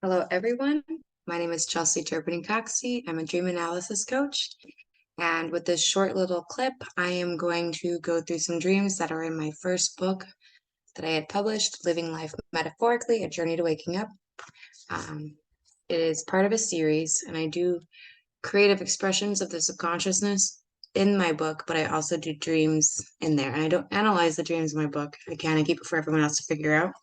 Hello, everyone. My name is Chelsea Turpin-Coxey. I'm a dream analysis coach. And with this short little clip, I am going to go through some dreams that are in my first book that I had published, Living Life Metaphorically, A Journey to Waking Up. Um, it is part of a series, and I do creative expressions of the subconsciousness in my book, but I also do dreams in there. And I don't analyze the dreams in my book. I kind of keep it for everyone else to figure out.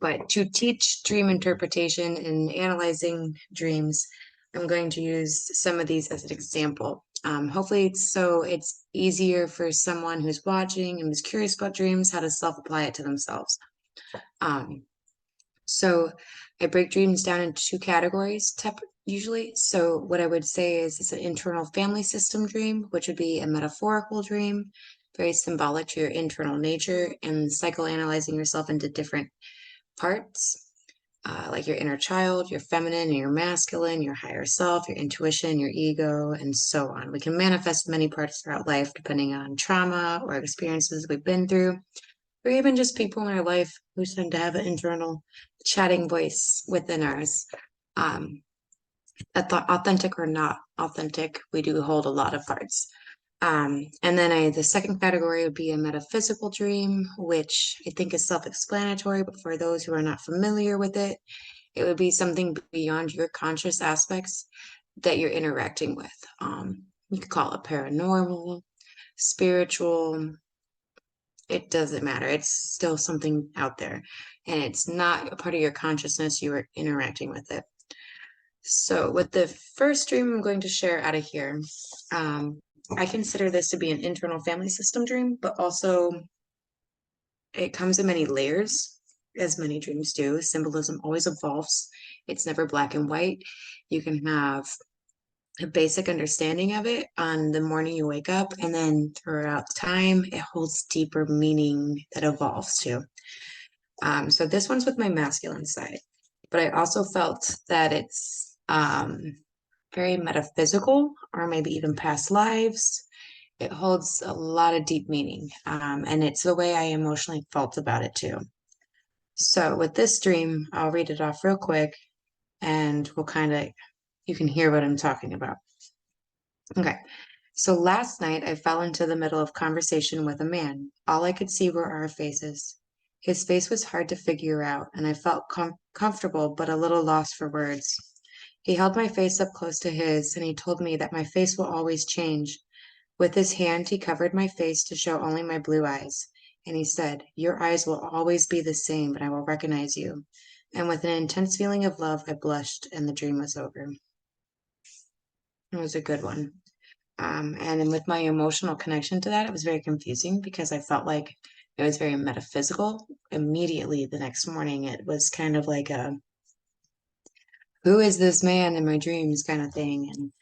But to teach dream interpretation and analyzing dreams, I'm going to use some of these as an example. Hopefully, it's easier for someone who's watching and is curious about dreams how to self-apply it to themselves. Um, so I break dreams down into two categories usually. So what I would say is it's an internal family system dream, which would be a metaphorical dream, very symbolic to your internal nature, and psychoanalyzing yourself into different parts, like your inner child, your feminine, and your masculine, your higher self, your intuition, your ego, and so on. We can manifest many parts throughout life depending on trauma or experiences we've been through, or even just people in our life who tend to have an internal chatting voice within ours. Um, Authentic or not authentic, we do hold a lot of parts. And then the second category would be a metaphysical dream, which I think is self-explanatory, but for those who are not familiar with it would be something beyond your conscious aspects that you're interacting with. You could call it paranormal, spiritual. It doesn't matter. It's still something out there, and it's not a part of your consciousness. You are interacting with it. So, with the first dream I'm going to share out of here, um, I consider this to be an internal family system dream, but also it comes in many layers, as many dreams do. Symbolism always evolves, it's never black and white. You can have a basic understanding of it on the morning you wake up, and then throughout time, it holds deeper meaning that evolves too. So, this one's with my masculine side, but I also felt that it's very metaphysical or maybe even past lives. It holds a lot of deep meaning, and it's the way I emotionally felt about it too. So with this dream, I'll read it off real quick and you can hear what I'm talking about. Okay. So last night I fell into the middle of conversation with a man. All I could see were our faces. His face was hard to figure out, and I felt comfortable but a little lost for words. He held my face up close to his, and he told me that my face will always change. With his hand, he covered my face to show only my blue eyes, and he said, "Your eyes will always be the same, but I will recognize you." And with an intense feeling of love, I blushed, and the dream was over. It was a good one. And then with my emotional connection to that, it was very confusing because I felt like it was very metaphysical. Immediately the next morning, it was kind of like a, who is this man in my dreams kind of thing. And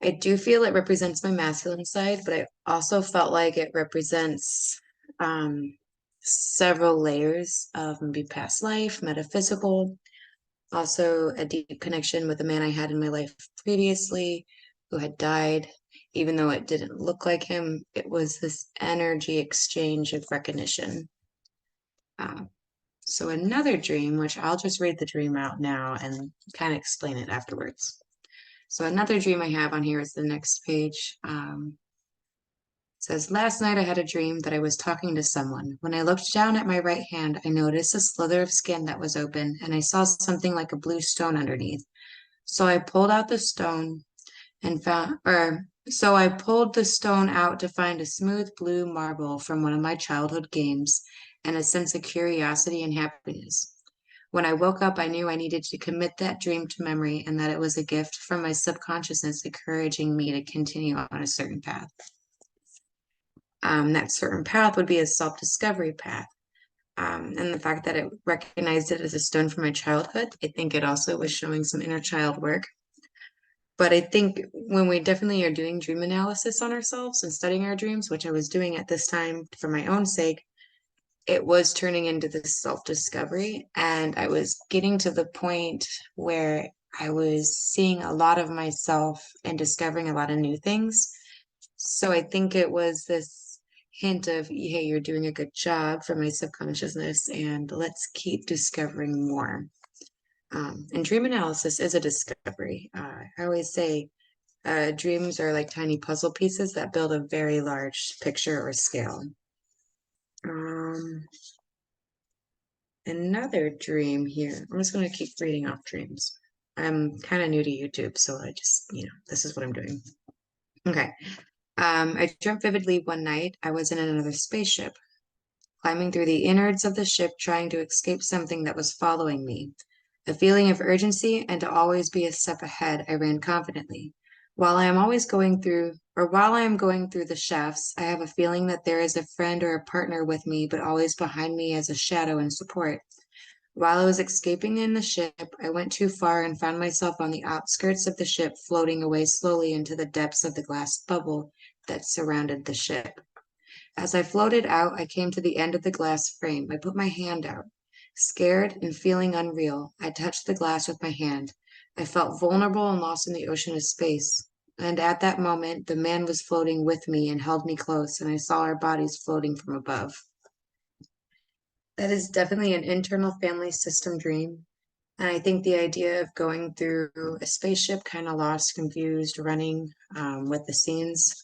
I do feel it represents my masculine side, but I also felt like it represents um, several layers of maybe past life, metaphysical, also a deep connection with a man I had in my life previously who had died. Even though it didn't look like him, it was this energy exchange of recognition. Uh, so another dream, which I'll just read the dream out now and kind of explain it afterwards. So another dream I have on here is the next page. It says, last night I had a dream that I was talking to someone. When I looked down at my right hand, I noticed a slither of skin that was open, and I saw something like a blue stone underneath. So I pulled out the stone and so I pulled the stone out to find a smooth blue marble from one of my childhood games and a sense of curiosity and happiness. When I woke up, I knew I needed to commit that dream to memory and that it was a gift from my subconsciousness encouraging me to continue on a certain path. That certain path would be a self-discovery path. And the fact that it recognized it as a stone from my childhood, I think it also was showing some inner child work. But I think when we definitely are doing dream analysis on ourselves and studying our dreams, which I was doing at this time for my own sake, it was turning into this self-discovery. And I was getting to the point where I was seeing a lot of myself and discovering a lot of new things. So I think it was this hint of, hey, you're doing a good job for my subconsciousness, and let's keep discovering more. And dream analysis is a discovery. I always say dreams are like tiny puzzle pieces that build a very large picture or scale. Um, Another dream here. I'm just going to keep reading off dreams. I'm kind of new to YouTube, so I just, this is what I'm doing. Okay. I dreamt vividly one night I was in another spaceship, climbing through the innards of the ship, trying to escape something that was following me. A feeling of urgency and to always be a step ahead, I ran confidently. While I am going through the shafts, I have a feeling that there is a friend or a partner with me, but always behind me as a shadow and support. While I was escaping in the ship, I went too far and found myself on the outskirts of the ship, floating away slowly into the depths of the glass bubble that surrounded the ship. As I floated out, I came to the end of the glass frame. I put my hand out. Scared and feeling unreal, I touched the glass with my hand. I felt vulnerable and lost in the ocean of space. And at that moment, the man was floating with me and held me close, and I saw our bodies floating from above. That is definitely an internal family system dream. And I think the idea of going through a spaceship, kind of lost, confused, running with the scenes,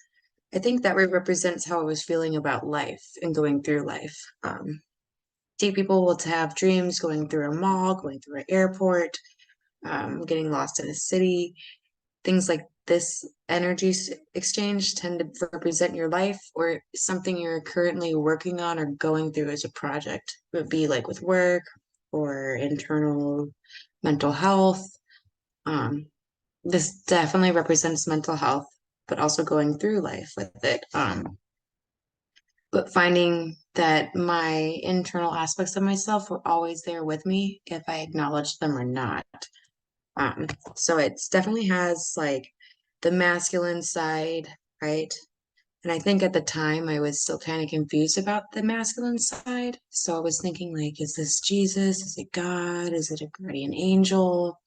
I think that represents how I was feeling about life and going through life. Deep people will have dreams going through a mall, going through an airport, getting lost in a city. Things like this exchange tend to represent your life or something you're currently working on or going through as a project. It would be like with work or internal mental health. Um, this definitely represents mental health, but also going through life with it. But finding that my internal aspects of myself were always there with me if I acknowledged them or not. Um, so it's definitely has like the masculine side, right? And I think at the time I was still kind of confused about the masculine side. So I was thinking like, is this Jesus? Is it God? Is it a guardian angel?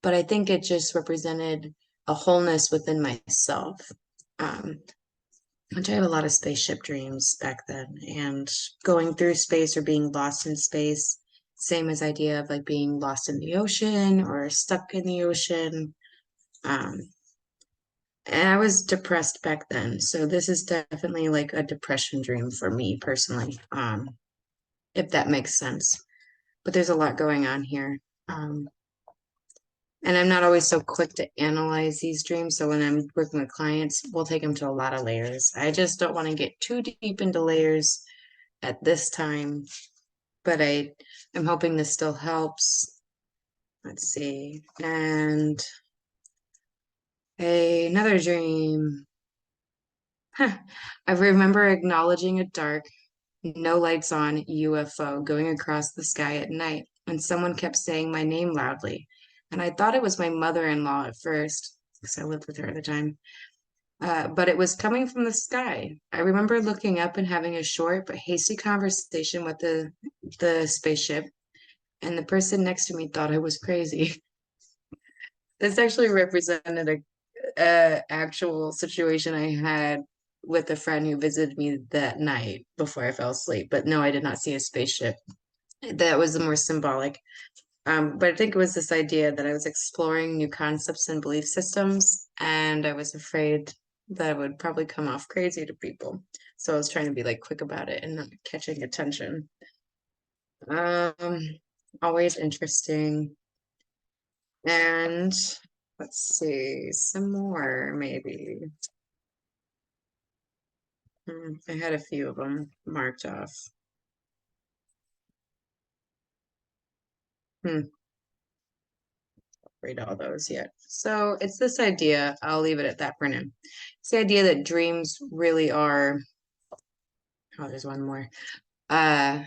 But I think it just represented a wholeness within myself. Um, which I have a lot of spaceship dreams back then, and going through space or being lost in space, same as idea of like being lost in the ocean or stuck in the ocean. Um, and I was depressed back then, so this is definitely like a depression dream for me personally, if that makes sense. But there's a lot going on here. Um, and I'm not always so quick to analyze these dreams. So when I'm working with clients, we'll take them to a lot of layers. I just don't want to get too deep into layers at this time, but I'm hoping this still helps. Let's see. And another dream. Huh. I remember acknowledging a dark, no lights on UFO going across the sky at night, and someone kept saying my name loudly. And I thought it was my mother-in-law at first, because I lived with her at the time. But it was coming from the sky. I remember looking up and having a short but hasty conversation with the spaceship, and the person next to me thought I was crazy. This actually represented a actual situation I had with a friend who visited me that night before I fell asleep. But no, I did not see a spaceship. That was the more symbolic. But I think it was this idea that I was exploring new concepts and belief systems, and I was afraid that I would probably come off crazy to people. So I was trying to be like quick about it and not catching attention. Um, Always interesting. And let's see, some more maybe. I had a few of them marked off. Hmm, read all those yet. So it's this idea, I'll leave it at that for now. It's the idea that dreams really are, oh, there's one more. Uh,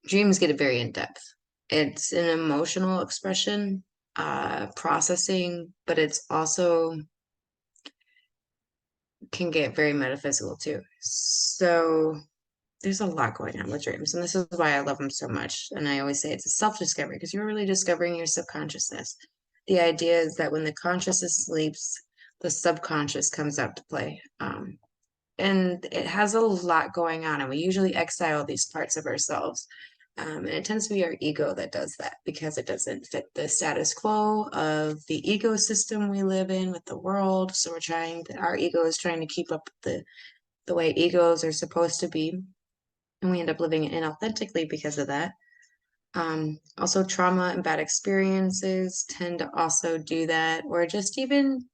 Dreams get very in depth. It's an emotional expression, processing, but it's also can get very metaphysical too. So there's a lot going on with dreams, and this is why I love them so much. And I always say it's a self-discovery because you're really discovering your subconsciousness. The idea is that when the consciousness sleeps, the subconscious comes out to play. And it has a lot going on, and we usually exile these parts of ourselves. And it tends to be our ego that does that because it doesn't fit the status quo of the ecosystem we live in with the world. So our ego is trying to keep up the way egos are supposed to be. And we end up living inauthentically because of that. Also, trauma and bad experiences tend to also do that, or just even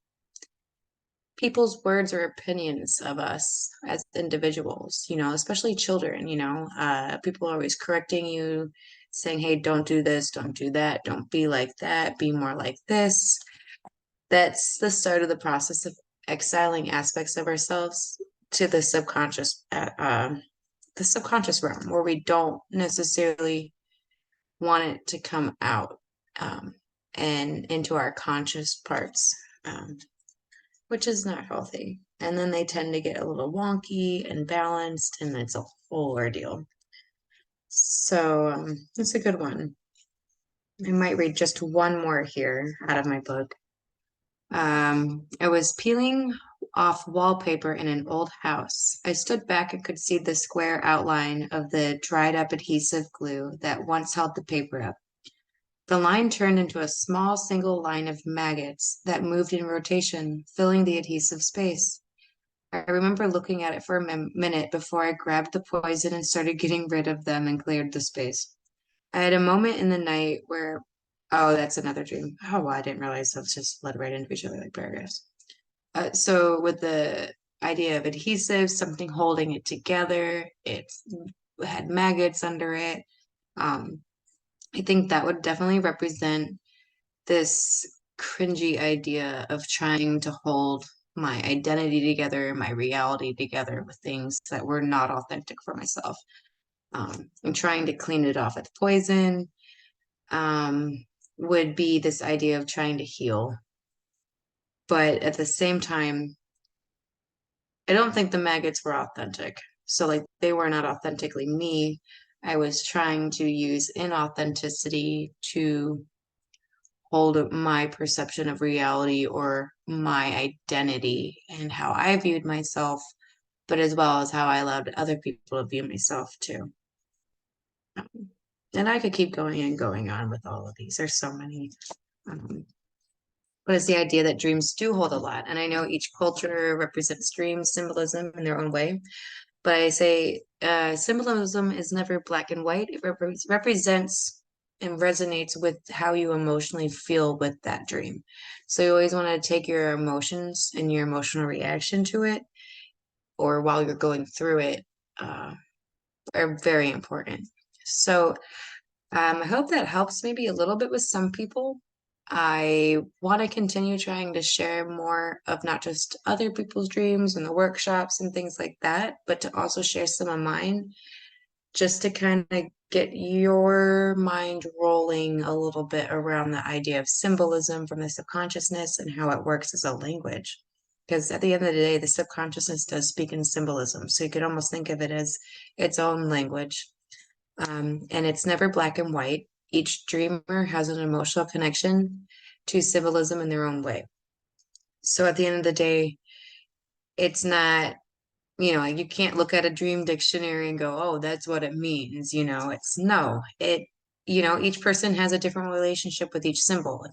people's words or opinions of us as individuals, especially children, people are always correcting you, saying, hey, don't do this, don't do that, don't be like that, be more like this. That's the start of the process of exiling aspects of ourselves to the subconscious realm where we don't necessarily want it to come out and into our conscious parts. Which is not healthy. And then they tend to get a little wonky and balanced, and it's a whole ordeal. So it's a good one. I might read just one more here out of my book. I was peeling off wallpaper in an old house. I stood back and could see the square outline of the dried up adhesive glue that once held the paper up. The line turned into a small single line of maggots that moved in rotation, filling the adhesive space. I remember looking at it for a minute before I grabbed the poison and started getting rid of them and cleared the space. I had a moment in the night where, oh, that's another dream. Oh, well, I didn't realize those just led right into each other like paragraphs. So with the idea of adhesive, something holding it together, it had maggots under it. Um, I think that would definitely represent this cringy idea of trying to hold my identity together, my reality together with things that were not authentic for myself. And trying to clean it off with poison would be this idea of trying to heal. But at the same time, I don't think the maggots were authentic. So, like, they were not authentically me. I was trying to use inauthenticity to hold my perception of reality or my identity and how I viewed myself, but as well as how I allowed other people to view myself too. And I could keep going and going on with all of these. There's so many. Um, but it's the idea that dreams do hold a lot. And I know each culture represents dream symbolism in their own way. But I say symbolism is never black and white. It represents and resonates with how you emotionally feel with that dream. So you always want to take your emotions and your emotional reaction to it, or while you're going through it, uh, are very important. So I hope that helps maybe a little bit with some people. I want to continue trying to share more of not just other people's dreams and the workshops and things like that, but to also share some of mine just to kind of get your mind rolling a little bit around the idea of symbolism from the subconsciousness and how it works as a language. Because at the end of the day, the subconsciousness does speak in symbolism. So you could almost think of it as its own language. And it's never black and white. Each dreamer has an emotional connection to symbolism in their own way. So at the end of the day, it's not, like you can't look at a dream dictionary and go, oh, that's what it means. It's no, each person has a different relationship with each symbol.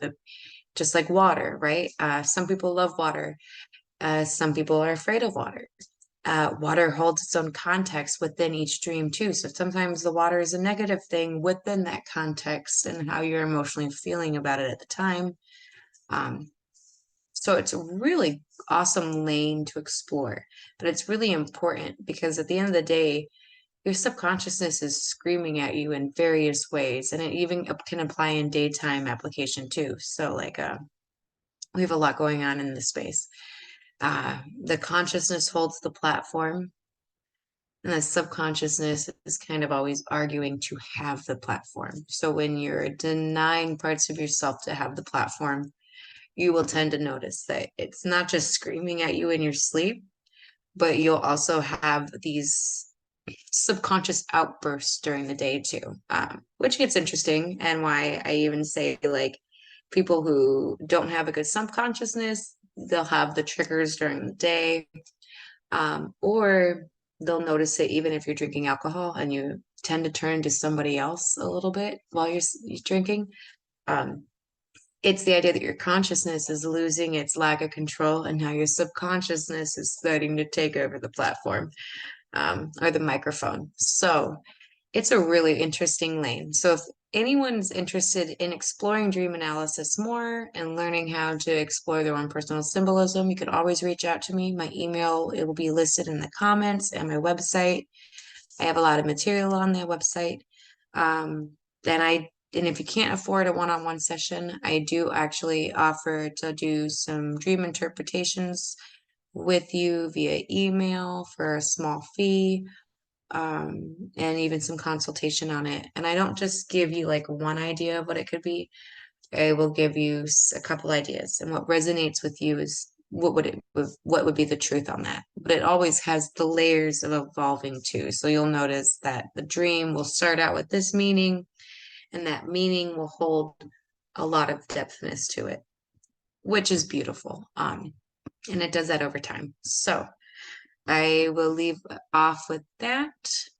Just like water, right? Some people love water. Some people are afraid of water. Water holds its own context within each dream too. So sometimes the water is a negative thing within that context and how you're emotionally feeling about it at the time. Um, so it's a really awesome lane to explore, but it's really important because at the end of the day, your subconsciousness is screaming at you in various ways, and it even can apply in daytime application too. So like we have a lot going on in this space. The consciousness holds the platform, and the subconsciousness is kind of always arguing to have the platform. So when you're denying parts of yourself to have the platform, you will tend to notice that it's not just screaming at you in your sleep, but you'll also have these subconscious outbursts during the day too, which gets interesting. And why I even say like people who don't have a good subconsciousness, they'll have the triggers during the day, or they'll notice it even if you're drinking alcohol and you tend to turn into somebody else a little bit while you're drinking. Um, it's the idea that your consciousness is losing its lack of control, and now your subconsciousness is starting to take over the platform, or the microphone. So it's a really interesting lane. So if anyone's interested in exploring dream analysis more and learning how to explore their own personal symbolism, you can always reach out to me. My email, it will be listed in the comments, and my website. I have a lot of material on the website. Um, and if you can't afford a one-on-one session, I do actually offer to do some dream interpretations with you via email for a small fee, and even some consultation on it. And I don't just give you like one idea of what it could be. I will give you a couple ideas, and what resonates with you is what would be the truth on that. But it always has the layers of evolving too. So you'll notice that the dream will start out with this meaning, and that meaning will hold a lot of depthness to it, which is beautiful. And it does that over time. So I will leave off with that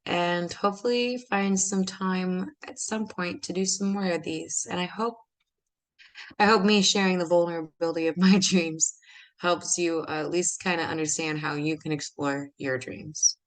and hopefully find some time at some point to do some more of these. And I hope me sharing the vulnerability of my dreams helps you at least kind of understand how you can explore your dreams.